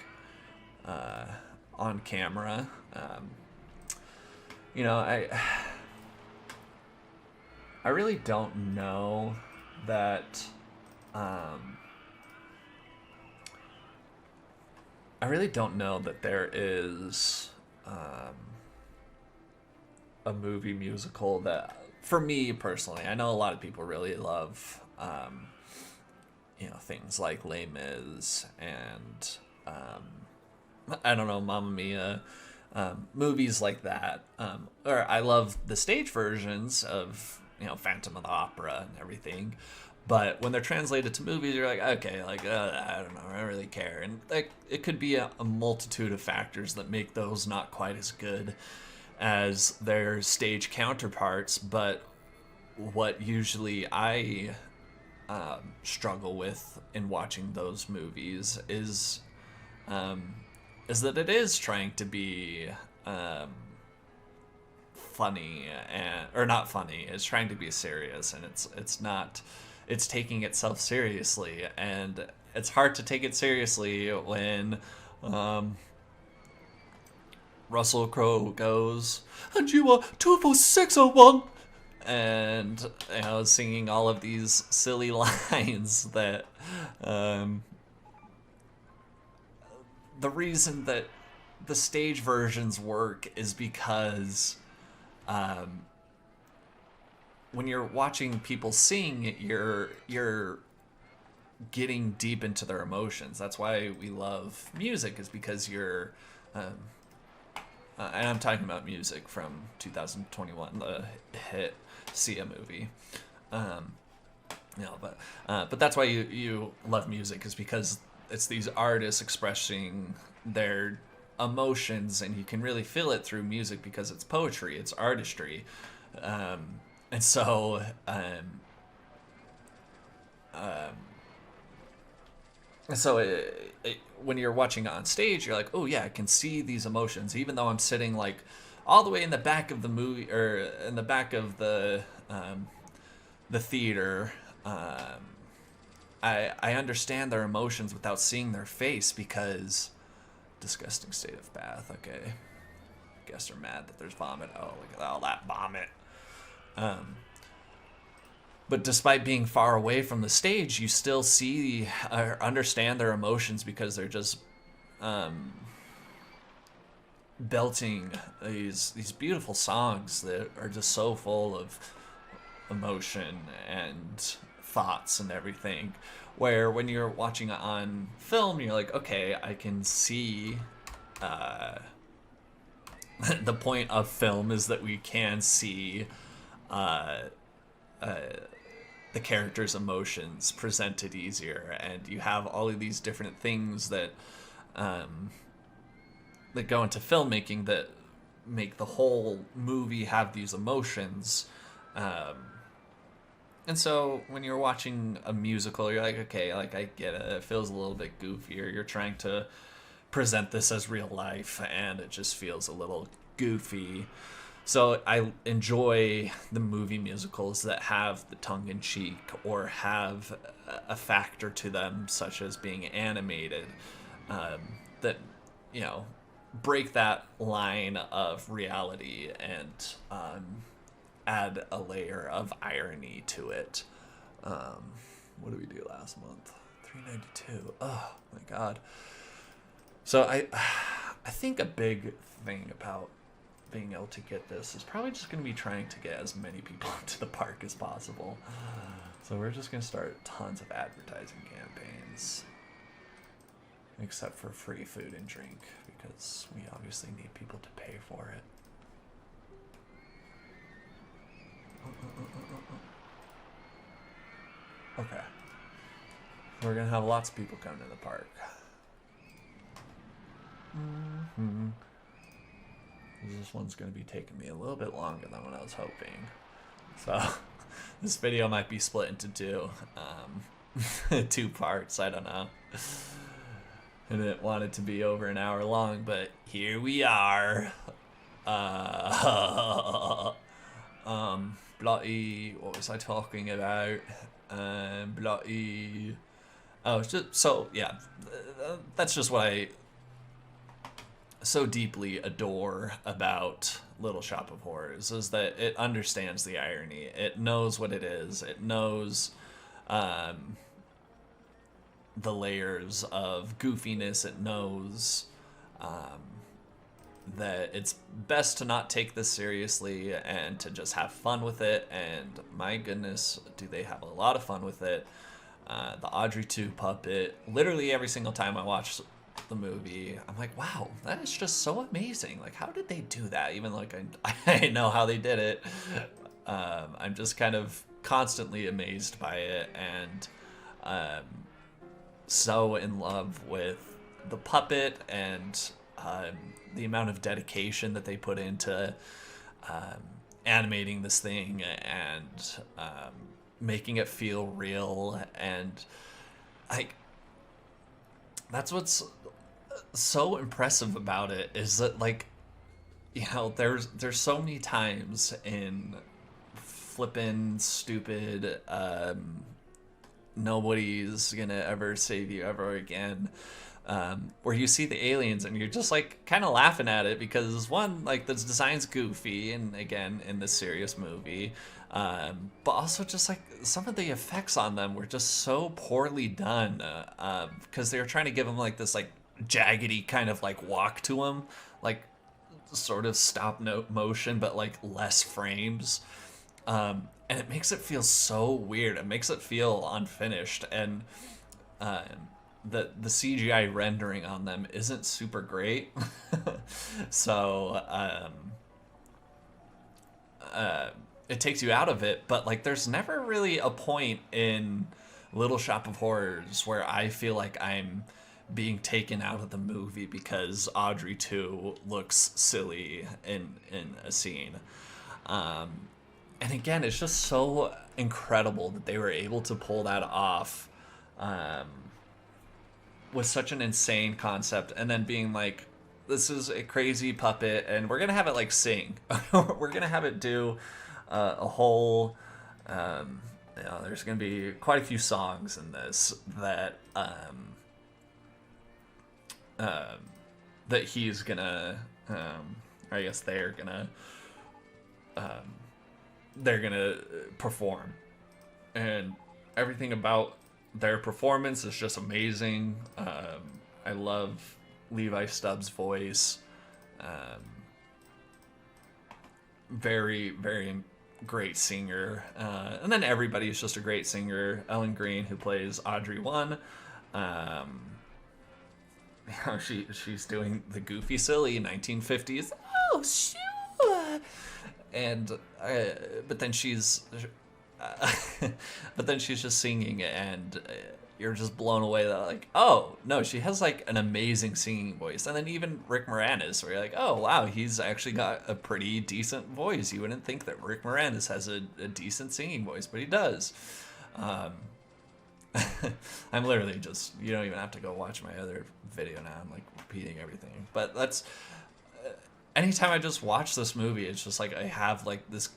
on camera. I really don't know that. I really don't know that there is a movie musical that, for me personally, I know a lot of people really love, things like Les Mis and I don't know, Mamma Mia, movies like that. Or I love the stage versions of Phantom of the Opera and everything. But when they're translated to movies, you're like, okay, like, I don't know, I don't really care. And it could be a multitude of factors that make those not quite as good as their stage counterparts. But what usually I struggle with in watching those movies is that it is trying to be funny, or not funny. It's trying to be serious, and it's not. It's taking itself seriously, and it's hard to take it seriously when Russell Crowe goes, "And you are 24601," and singing all of these silly lines that the reason that the stage versions work is because when you're watching people sing, you're getting deep into their emotions. That's why we love music, is because you're and I'm talking about music from 2021, the hit Sia movie. But that's why you love music, is because it's these artists expressing their emotions, and you can really feel it through music because it's poetry, it's artistry. And so So when you're watching it on stage, you're like, oh yeah, I can see these emotions, even though I'm sitting like all the way in the back of the movie or in the back of the theater. I understand their emotions without seeing their face because disgusting state of bath. Okay, guests are mad that there's vomit. Oh, look at all that vomit. But despite being far away from the stage, you still see or understand their emotions because they're just belting these beautiful songs that are just so full of emotion and thoughts and everything. Where when you're watching it on film, you're like, okay, I can see. The point of film is that we can see the character's emotions presented easier, and you have all of these different things that go into filmmaking that make the whole movie have these emotions. And so when you're watching a musical, you're like, okay, like I get it. It feels a little bit goofier. You're trying to present this as real life, and it just feels a little goofy. So I enjoy the movie musicals that have the tongue-in-cheek or have a factor to them, such as being animated, that, you know, break that line of reality and add a layer of irony to it. What did we do last month? 392. Oh my god. So I think a big thing about being able to get this is probably just going to be trying to get as many people to the park as possible. So we're just going to start tons of advertising campaigns, except for free food and drink, because we obviously need people to pay for it. Okay. We're going to have lots of people come to the park. Mm-hmm. This one's going to be taking me a little bit longer than what I was hoping. So this video might be split into two parts. I don't know. I didn't want it to be over an hour long, but here we are. Bloody, what was I talking about? Bloody. Oh, it's just, so yeah, that's just what I so deeply adore about Little Shop of Horrors, is that it understands the irony. It knows what it is. It knows the layers of goofiness. It knows that it's best to not take this seriously and to just have fun with it. And my goodness, do they have a lot of fun with it. The Audrey 2 puppet, literally every single time I watch the movie, I'm like, wow, that is just so amazing. Like, how did they do that? Even like I know how they did it. I'm just kind of constantly amazed by it, and so in love with the puppet and the amount of dedication that they put into animating this thing and making it feel real. And like, that's what's so impressive about it, is that, like, you know, there's so many times in flippin' stupid nobody's gonna ever save you ever again, where you see the aliens and you're just like kind of laughing at it because, one, like, the design's goofy, and again in this serious movie, but also just like some of the effects on them were just so poorly done, because they were trying to give them like this like jaggedy kind of like walk to them, like sort of stop motion but like less frames, and it makes it feel so weird. It makes it feel unfinished, and the CGI rendering on them isn't super great. So it takes you out of it, but like there's never really a point in Little Shop of Horrors where I feel like I'm being taken out of the movie because Audrey 2 looks silly in a scene. And again, it's just so incredible that they were able to pull that off. was such an insane concept, and then being like, this is a crazy puppet, and we're gonna have it like sing. We're gonna have it do a whole. You know, there's gonna be quite a few songs in this that that he's gonna, or I guess they're gonna perform, and everything about their performance is just amazing. I love Levi Stubbs' voice. Very, very great singer. And then everybody's just a great singer. Ellen Green, who plays Audrey 1, she's doing the goofy, silly 1950s. Oh, sure. And but then she's just singing, and you're just blown away that, like, oh no, she has like an amazing singing voice. And then even Rick Moranis, where you're like, oh wow, he's actually got a pretty decent voice. You wouldn't think that Rick Moranis has a decent singing voice, but he does. I'm literally just, you don't even have to go watch my other video now. I'm like repeating everything. But that's, anytime I just watch this movie, it's just like I have like this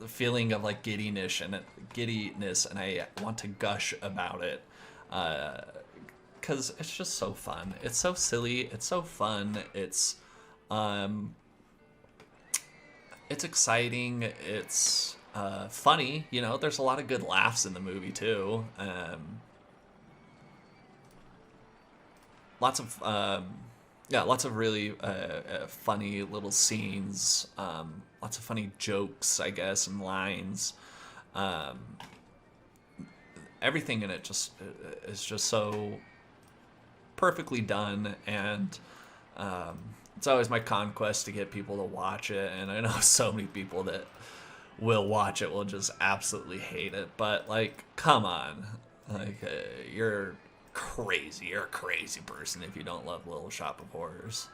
feeling of like giddiness, and I want to gush about it, because it's just so fun. It's so silly. It's so fun. It's exciting. It's funny. You know, there's a lot of good laughs in the movie too. Lots of really funny little scenes. Lots of funny jokes, I guess, and lines. Everything in it just is just so perfectly done, and it's always my conquest to get people to watch it. And I know so many people that will watch it will just absolutely hate it. But like, come on, like you're crazy. You're a crazy person if you don't love Little Shop of Horrors.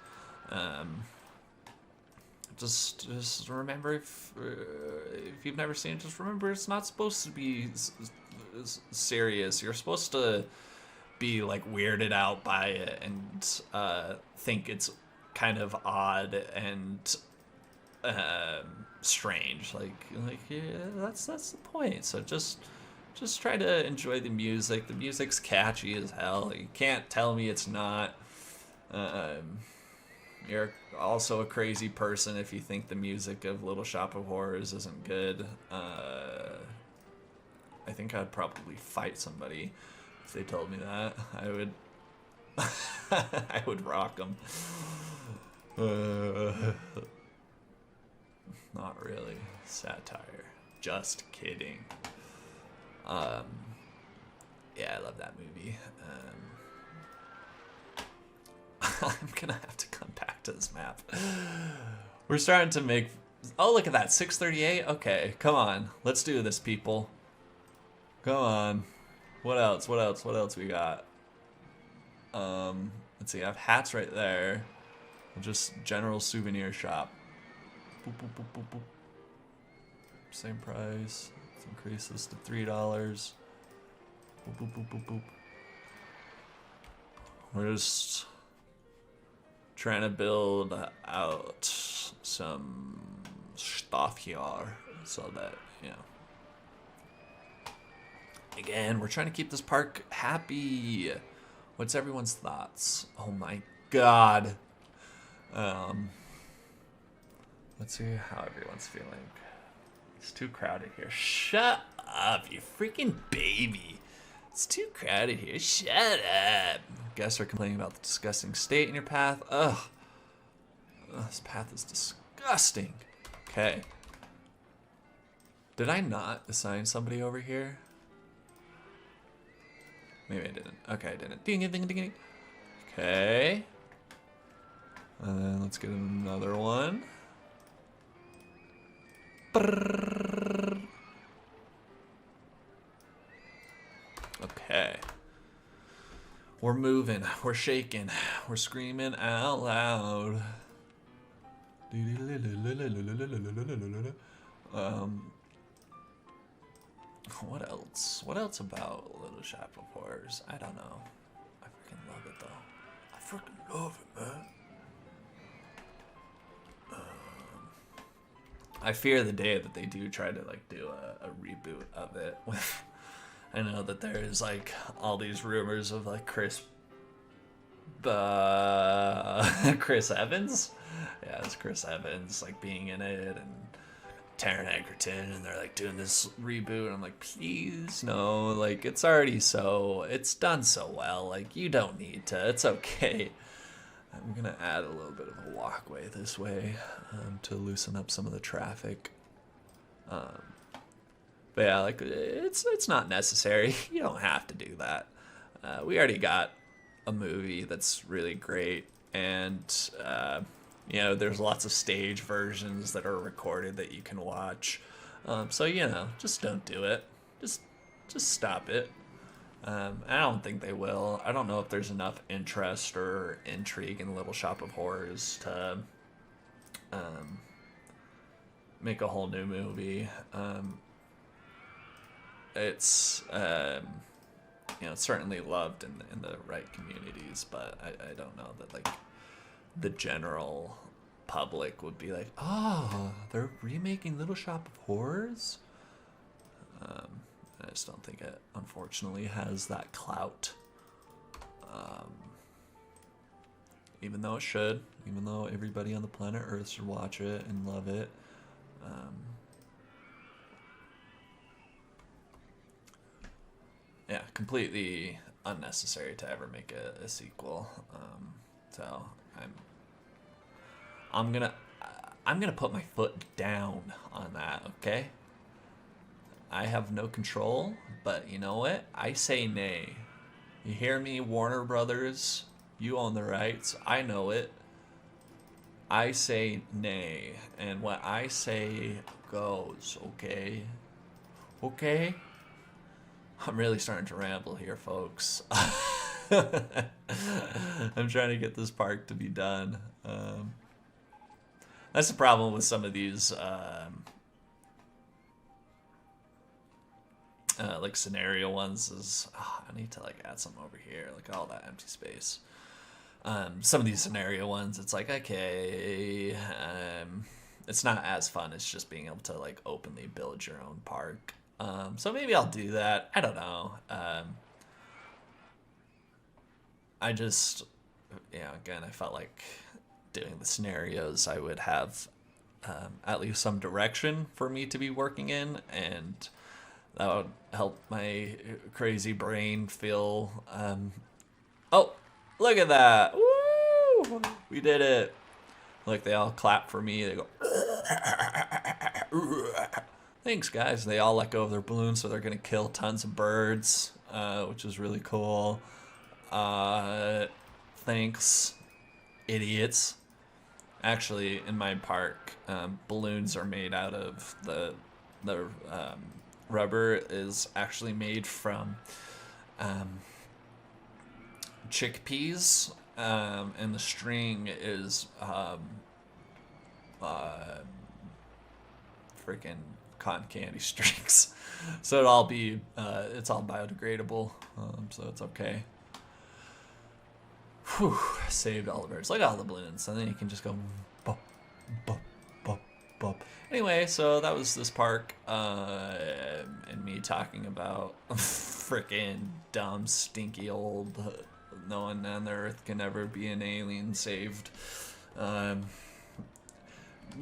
Just remember, if you've never seen it, just remember it's not supposed to be serious. You're supposed to be like weirded out by it and think it's kind of odd and strange. Like yeah, that's the point. So just try to enjoy the music. The music's catchy as hell. You can't tell me it's not. You're also a crazy person if you think the music of Little Shop of Horrors isn't good. I think I'd probably fight somebody if they told me that. I would I would rock them. Not really. Satire. Just kidding. Yeah, I love that movie. I'm gonna have to come back to this map. We're starting to make... Oh, look at that. 638? Okay, come on. Let's do this, people. Come on. What else? What else we got? Let's see. I have hats right there. Just general souvenir shop. Boop, boop, boop, boop, boop. Same price. Let's increase this to $3. Boop, boop, boop, boop, boop. We're just trying to build out some stuff here so that, you know, again, we're trying to keep this park happy. What's everyone's thoughts? Oh my god. Let's see how everyone's feeling. It's too crowded here. Shut up, you freaking baby. It's too crowded here. Shut up. Guests are complaining about the disgusting state in your path. Ugh. This path is disgusting. Okay. Did I not assign somebody over here? Maybe I didn't. Okay, I didn't. Ding, ding, ding, ding. Okay. And then let's get another one. Brrr. Okay. We're moving. We're shaking. We're screaming out loud. What else? What else about Little Shop of Horrors? I don't know. I freaking love it freaking love it, man. I fear the day that they do try to like do a reboot of it. I know that there is like all these rumors of like Chris Evans. Yeah, it's Chris Evans like being in it, and Taron Egerton, and they're like doing this reboot, and I'm like, please no, like it's done so well, like you don't need to, it's okay. I'm gonna add a little bit of a walkway this way to loosen up some of the traffic. But yeah, like it's not necessary. You don't have to do that. We already got a movie that's really great, and you know, there's lots of stage versions that are recorded that you can watch. So you know, just don't do it. Just stop it. I don't think they will. I don't know if there's enough interest or intrigue in Little Shop of Horrors to make a whole new movie. It's you know, it's certainly loved in the right communities, but I don't know that like the general public would be like, oh, they're remaking Little Shop of Horrors. I just don't think it, unfortunately, has that clout. Even though it should, even though everybody on the planet Earth should watch it and love it. Yeah, completely unnecessary to ever make a sequel. So I'm gonna put my foot down on that, okay? I have no control, but you know what? I say nay. You hear me, Warner Brothers? You own the rights. I know it. I say nay, and what I say goes, okay? Okay? I'm really starting to ramble here, folks. I'm trying to get this park to be done. That's the problem with some of these like scenario ones is I need to like add some over here, like all that empty space. Some of these scenario ones, it's like, okay, it's not as fun as just being able to like openly build your own park. So maybe I'll do that. I don't know. I just, yeah, again, I felt like doing the scenarios, I would have at least some direction for me to be working in, and that would help my crazy brain feel, oh, look at that. Woo! We did it. Like, they all clap for me. They go, thanks, guys. They all let go of their balloons, so they're going to kill tons of birds, which is really cool. Thanks, idiots. Actually, in my park, balloons are made out of the rubber is actually made from chickpeas, and the string is freaking cotton candy strings. So it'll all be it's all biodegradable, so it's okay. Whew, saved all the birds. Look at all the balloons, and then you can just go bop, bop, bop, bop. Anyway, so that was this park, and me talking about frickin' dumb, stinky old, no one on the earth can ever be an alien saved.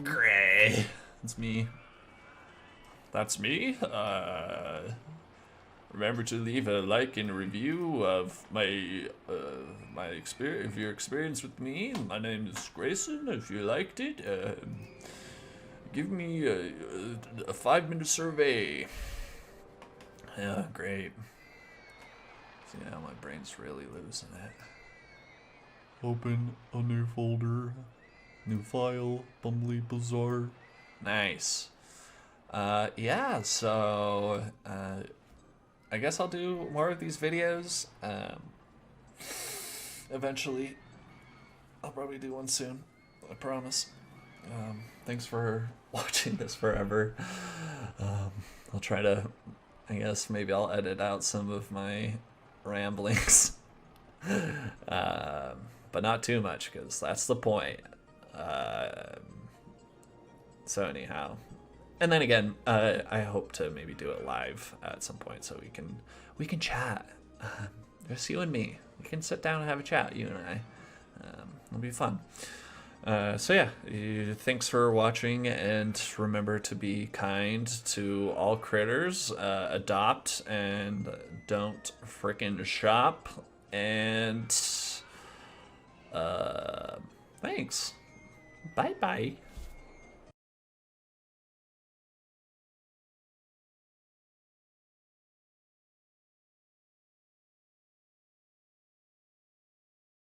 Gray. That's me. That's me. Remember to leave a like and review of my my experience. If your experience with me, my name is Grayson. If you liked it, give me a 5-minute survey. Yeah, great. See, now my brain's really losing it. Open a new folder, new file, Bumbly Bazaar. Nice. Yeah, so I guess I'll do more of these videos. Eventually, I'll probably do one soon. I promise. Thanks for watching this forever. I'll try to, I guess maybe I'll edit out some of my ramblings. but not too much, because that's the point. Uh, so anyhow, and then again, I hope to maybe do it live at some point so we can chat. Just you and me. We can sit down and have a chat, you and I. It'll be fun. So yeah, thanks for watching, and remember to be kind to all critters. Adopt and don't frickin' shop. And thanks. Bye bye.